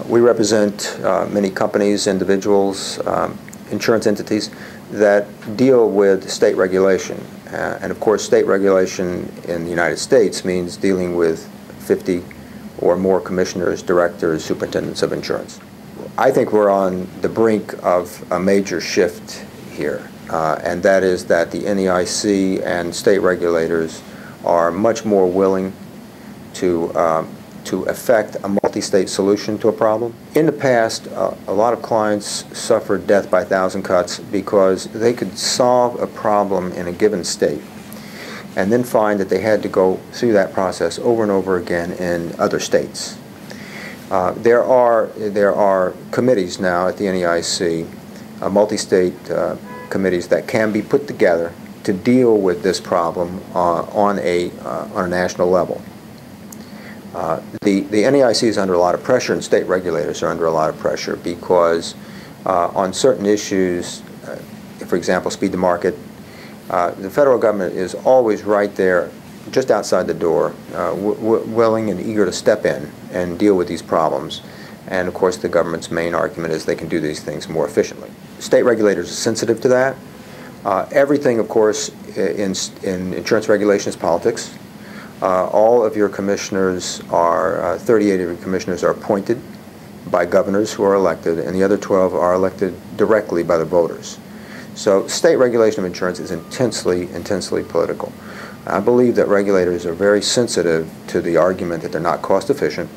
We represent many companies, individuals, insurance entities that deal with state regulation. And of course, state regulation in the United States means dealing with 50 or more commissioners, directors, superintendents of insurance. I think we're on the brink of a major shift here, and that is that the NEIC and state regulators are much more willing to effect a multi-state solution to a problem. In the past, a lot of clients suffered death by 1,000 cuts because they could solve a problem in a given state and then find that they had to go through that process over and over again in other states. There are committees now at the NEIC, multi-state committees that can be put together to deal with this problem on a national level. The NEIC is under a lot of pressure, and state regulators are under a lot of pressure because on certain issues, for example, speed to market, the federal government is always right there, just outside the door, willing and eager to step in and deal with these problems. And of course, the government's main argument is they can do these things more efficiently. State regulators are sensitive to that. Everything, of course, in insurance regulation is politics. All of your commissioners are, 38 of your commissioners are appointed by governors who are elected, and the other 12 are elected directly by the voters. So state regulation of insurance is intensely political. I believe that regulators are very sensitive to the argument that they're not cost efficient,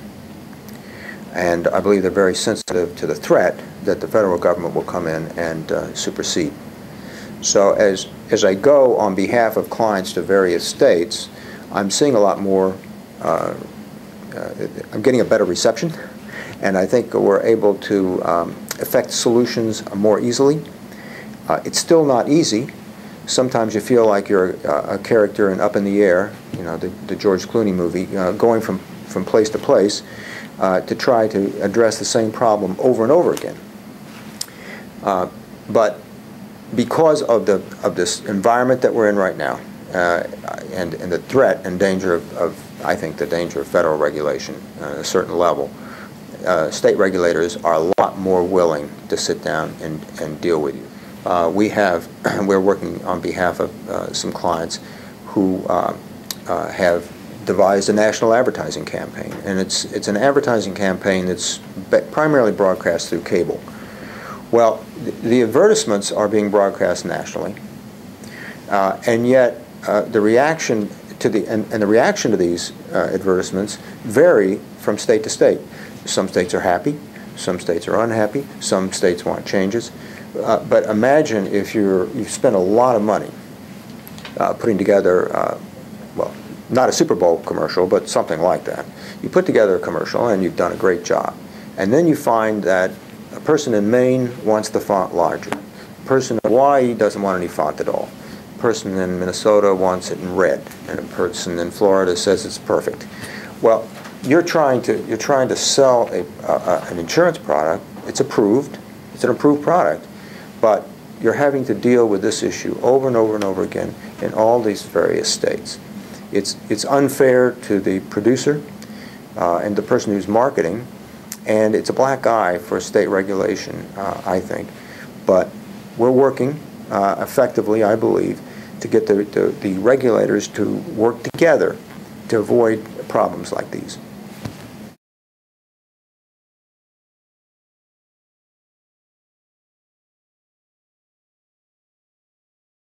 and I believe they're very sensitive to the threat that the federal government will come in and supersede. So as I go on behalf of clients to various states, I'm seeing a lot more, I'm getting a better reception, and I think we're able to effect solutions more easily. It's still not easy. Sometimes you feel like you're a character in Up in the Air, you know, the George Clooney movie, going from place to place to try to address the same problem over and over again. But because of this environment that we're in right now, and the threat and danger of, I think, the danger of federal regulation at a certain level, state regulators are a lot more willing to sit down and deal with you. We're working on behalf of some clients who have devised a national advertising campaign, and it's an advertising campaign that's primarily broadcast through cable. Well, the advertisements are being broadcast nationally, and yet the reaction to the reaction to these advertisements vary from state to state. Some states are happy, some states are unhappy, some states want changes. But imagine if you've spent a lot of money putting together, well, not a Super Bowl commercial, but something like that. You put together a commercial and you've done a great job. And then you find that a person in Maine wants the font larger. A person in Hawaii doesn't want any font at all. A person in Minnesota wants it in red, and a person in Florida says it's perfect. Well, you're trying to sell an insurance product. It's approved. It's an approved product. But you're having to deal with this issue over and over and over again in all these various states. It's unfair to the producer and the person who's marketing, and it's a black eye for state regulation, I think. But we're working effectively, I believe, to get the regulators to work together to avoid problems like these.